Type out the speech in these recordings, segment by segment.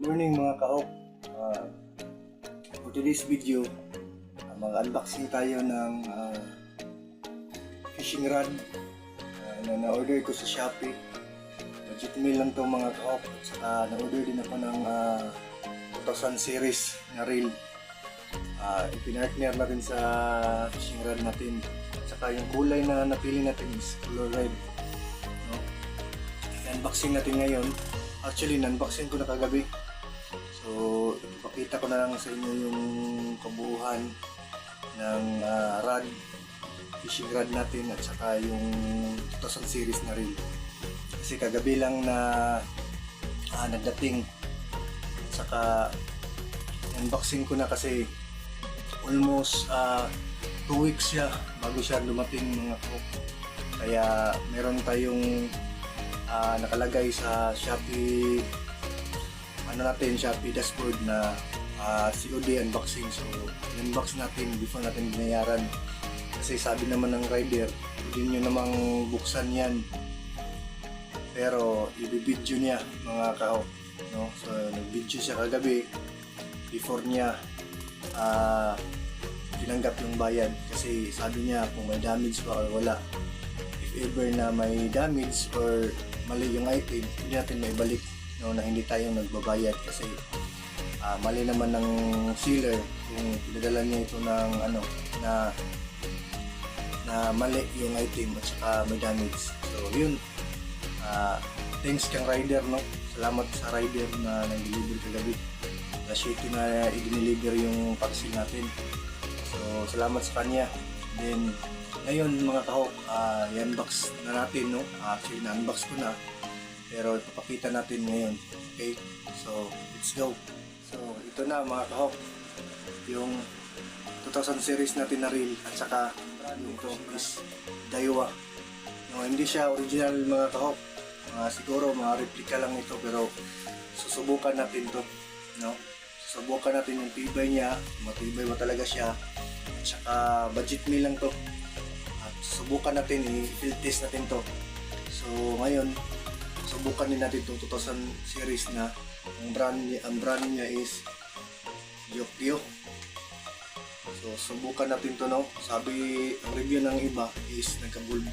Morning mga kaok. For today's video, mag-unboxing tayo ng fishing rod na na-order ko sa Shopee. Budget meal lang to mga kaok. At saka na-order din ako ng 2000 series na reel. Ipinartner natin sa fishing rod natin. At saka yung kulay na napili natin is color red. No? I-unboxing natin ngayon. Actually, na-unboxing ko na kagabi. So, ipakita ko na lang sa inyo yung kabuuan ng rod, fishing rod natin at saka yung 2000 series na reel. Kasi kagabi lang na nagdating. At saka unboxing ko na kasi almost 2 weeks siya bago siya dumating mga kaok. Kaya meron tayong nakalagay sa Shopee Shopee dashboard na COD unboxing. So, unbox natin before natin binayaran. Kasi sabi naman ng rider, pwede nyo namang buksan yan. Pero, i-video niya mga kao. No? So, nag-video siya kagabi before niya tinanggap yung bayad. Kasi sabi niya kung may damage ba or wala. If ever na may damage or mali yung item, hindi natin maibalik. No, na hindi tayo nagbabayad kasi mali naman ng seller kung pinadala niya ito ng na mali yung item at saka may damage. So yun, thanks kang rider, no? Salamat sa rider na nag-deliver kagabi. Shitty na i-deliver yung parcel natin. So salamat sa kanya. Then ngayon mga kahok, i-unbox na natin, no? Actually na-unbox ko na. Pero ipapakita natin ngayon. Okay? So, let's go. So, ito na mga kahok. Yung 2000 series natin na reel. At saka, ito is Daiwa. No, hindi siya original mga kahok. Siguro, mga replica lang ito. Pero, susubukan natin to. No? Susubukan natin yung tibay niya. Matibay ba talaga siya. At saka, budget meal lang to. At susubukan natin, i-field test natin to. So, ngayon, subukan din natin itong 2000 series na ang brand niya is Yokyo. So subukan natin to, no? Sabi ang review ng iba is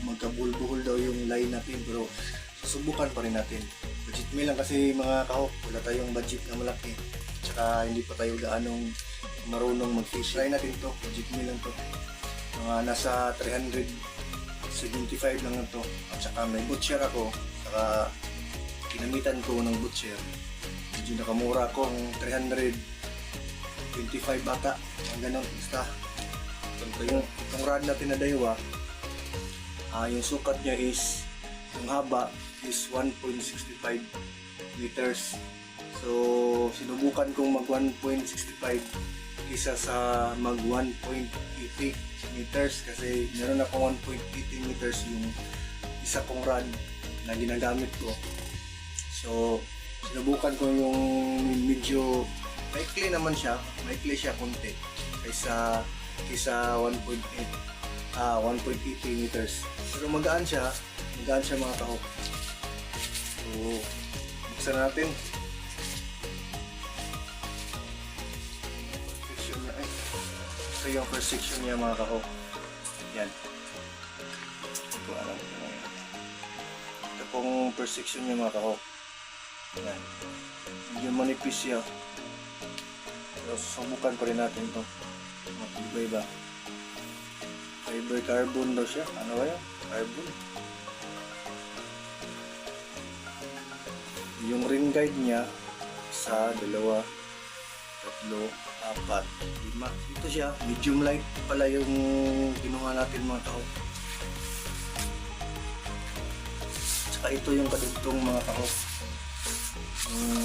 magkabulbuhol daw yung line natin, pero susubukan pa rin natin. Budget meal lang kasi mga kahok, wala tayong budget na malaki. Tsaka hindi pa tayo gaanong marunong mag-fish. Try natin to, budget meal lang to. Mga nasa 375 lang to. At saka may butcher ako. Saka ginamitan ko ng butcher. Medyo nakamura kong 325 bata. Ang ganun, basta. Itong rod natin na Daiwa, yung sukat niya is, yung haba is 1.65 meters. So, sinubukan kong mag 1.65 kisa sa mag 1.80 meters kasi meron akong 1.80 meters yung isa kong rod na ginagamit ko. So, sinubukan ko yung medyo maikli naman siya, maikli siya konti kaysa 1.80 meters. Pero magaan siya mga kahok. So, buksan natin. Ito yung first section niya mga kahok. Yan. Ito alam ko na yan. Ito pong first section niya mga kahok. Yan. Medyo manipis siya. Pero subukan pa rin natin ito. Matibay ba? Fiber carbon daw siya. Ano ba yan? Carbon. Yung ring guide niya, 1, 2, 3, 4, 5. Ito siya. Medium light pala yung kinuha natin mga kahok. Tsaka ito yung kadugtong mga kahok.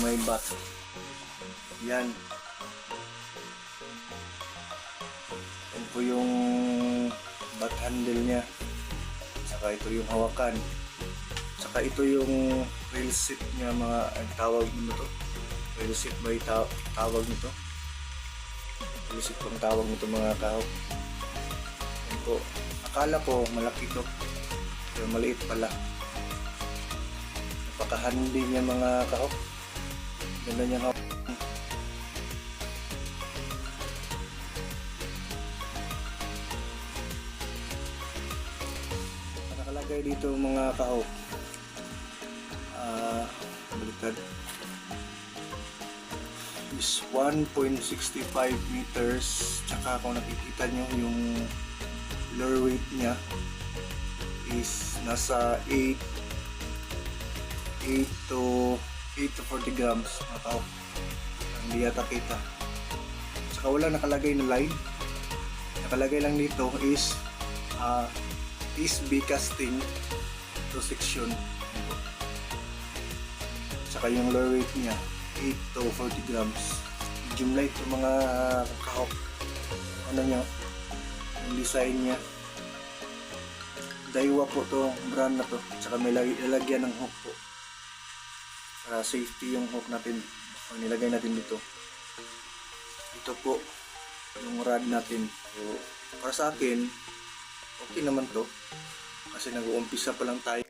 May bat. Yan. Yan po yung bat handle niya. Saka ito yung hawakan. Saka ito yung rail seat niya mga tawag nito. Rail seat ba tawag nito? Rail seat pang tawag nito mga kahok. Yan po. Akala ko malaki to. Pero maliit pala. Napaka-handy niya mga kahok. Ganda niya kahok. dito mga kahok. Baliktad. Is 1.65 meters. Tsaka kung nakikita nyo yung lure weight niya is nasa 8 to 40 grams mga kahok. Hindi yata kita. Tsaka wala nakalagay na line. Nakalagay lang dito is be casting to section. Tsaka yung lure weight niya 8 to 40 grams. Medium light yung mga kahok. Ano nyo, yung design niya. Daiwa po to, brand na to. Tsaka may lalagyan ng hook po. Para safety yung hook natin. O nilagay natin dito. Ito po yung rod natin. So, para sa akin, okay naman to. Kasi nag-uumpisa pa lang tayo.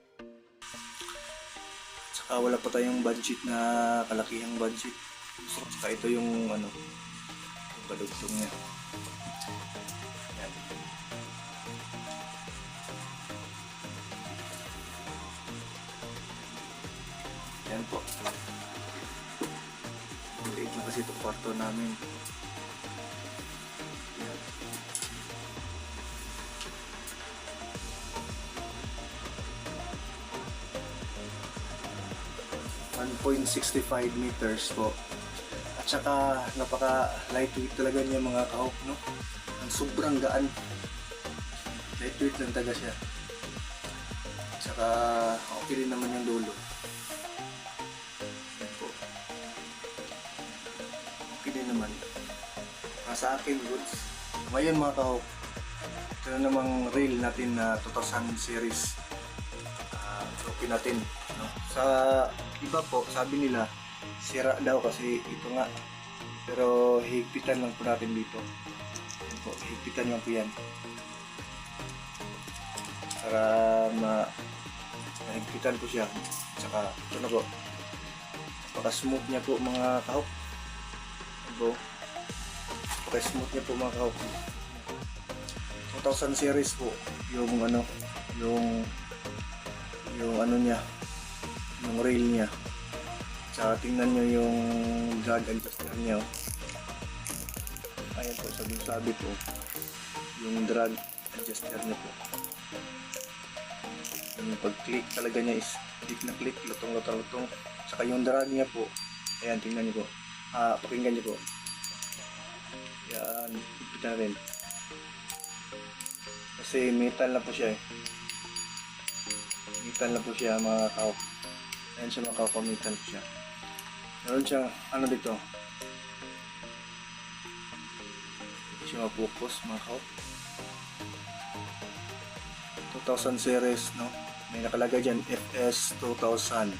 Tsaka wala pa tayong budget na kalakihang budget. So, tsaka ito yung ano, yung kadugtong niya. Yan. Yan po. Maliit na kasi itong kwarto namin. Yan. 1.65 meters po. At saka napaka lightweight talaga niya mga kahok, no? Ang sobrang gaan. Lightweight lang talaga siya. At saka okay din naman yung dulo. Yan po. Okay din naman. Sa akin, goods. Ngayon mga kahok, ito na namang reel natin na 2000 series. Okay natin, no? Sa iba po, sabi nila sira daw kasi ito nga, pero higpitan lang po natin dito. Po, higpitan lang po yan para mahigpitan po siya. Tsaka ito na po, napaka smooth niya po mga kahok. Napaka smooth niya po mga kahok. 2000 series po yung ano, yung ano niya, yung rail niya. Tsaka tingnan nyo yung drag adjuster niya. Ayan po, sabi po yung drag adjuster niya po. Yung pag-click talaga niya is click na click, lutong. Tsaka yung drag niya po, ayan, tingnan nyo po. Pakinggan nyo po. Yan, ipita na rin. Kasi metal na po siya eh. Metal na po siya mga kahok. Ayan siya mga kahok, metal po siya. Meron siyang ano dito. Hindi siya mapukos mga kahok. 2000 series, no? May nakalagay dyan FS 2000.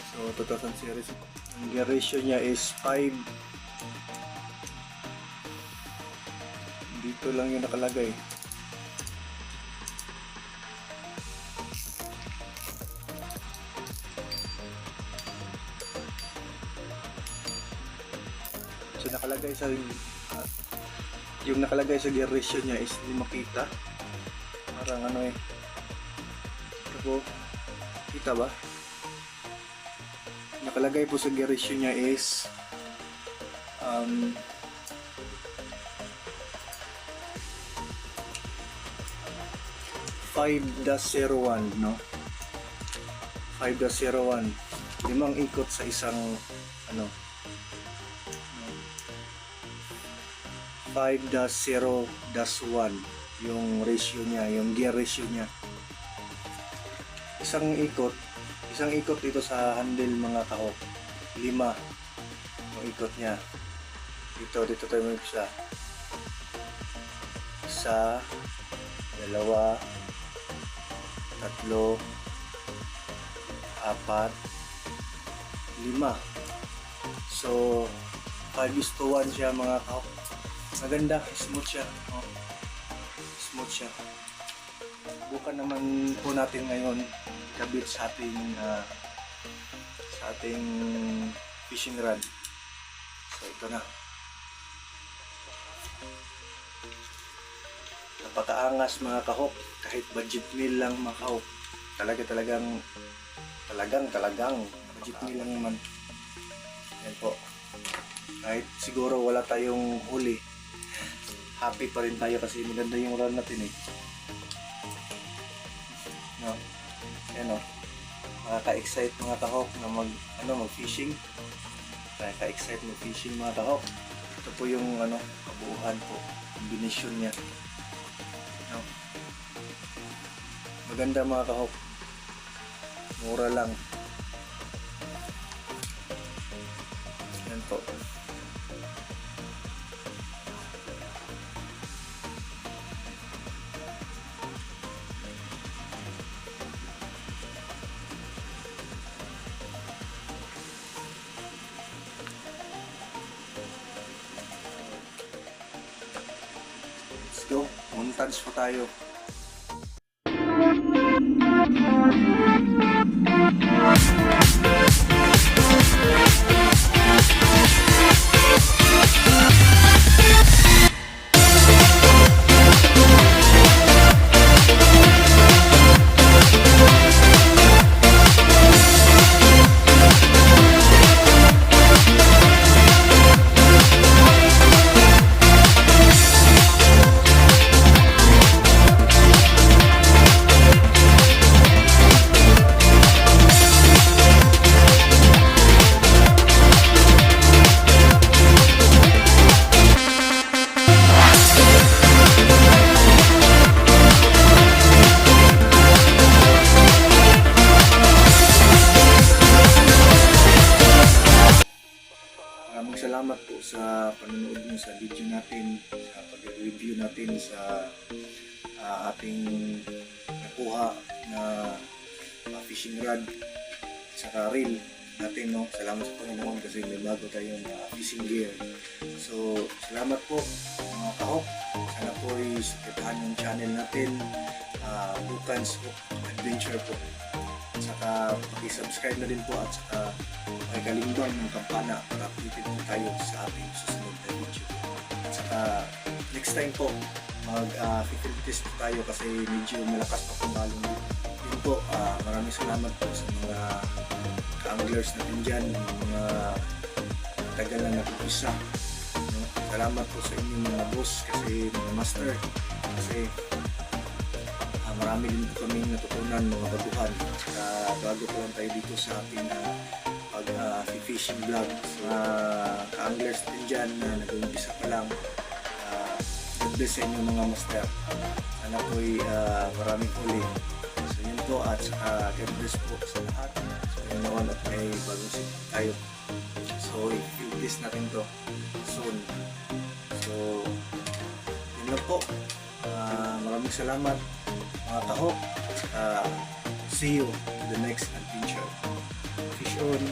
So 2000 series. Ang gear ratio niya is 5. Dito lang yung nakalagay. So nakalagay sa yung nakalagay sa gear ratio niya is hindi makita. Parang ano eh. Ito po. Kita ba? Nakalagay po sa gear ratio niya is 5-01, no? 5-01. 5 ikot sa isang ano, 5-0-1 yung ratio niya, yung gear ratio niya. Isang ikot dito sa handle mga kahok, 5 yung ikot niya. Dito tayo may isa, 1, 2, 3, 4, 5. So 5:1 siya mga kahok. Maganda, smooth siya, oh. Smooth siya. Bukan naman po natin ngayon kabit sa ating fishing rod. So ito na. Napakaangas mga kahok. Kahit budget meal lang mga kahok. Talagang budget meal lang naman. Yan po. Kahit siguro wala tayong huli, happy pa rin tayo kasi maganda yung run natin eh. No? Yan o. Nakaka-excite mga kahok na mag-fishing. Nakaka-excite mag-fishing mga kahok. Ito po yung kabuuan po, combination niya. No? Maganda mga kahok. Mura lang. Yan po. Let's go. Montage pa tayo. Maraming salamat po sa panonood mo sa video natin, sa pag-review natin sa ating nakuha na fishing rod at saka reel natin, no? Salamat sa Panginoon kasi may bago tayong fishing gear. So, salamat po mga kahok. Sana po i-subscribehan yung channel natin, Bucan's Hook Adventure po. At saka i-subscribe na din po at saka kalimbang ng kampana para updated po tayo sa ating susunod na video. At saka next time po mag-field test po tayo kasi medyo malakas pa pong balong yun po. Maraming salamat po sa mga ka-anglers natin dyan, mga tagal na nag-umpisa. Salamat po sa inyong mga boss kasi mga master kasi marami din po kaming natutunan mga baguhan. At saka bago po lang tayo dito sa ating pag-fishing vlog. Mga ka-anglers din dyan na nag-umpisa pa lang, God bless sa inyong mga master. Sana po'y maraming huli. So yun po at saka God bless po sa lahat. So yun naman at may bagong sit tayo. So i-field test natin to soon. So yun lang po. Maraming salamat mga kahok. See you in the next adventure. Fish on!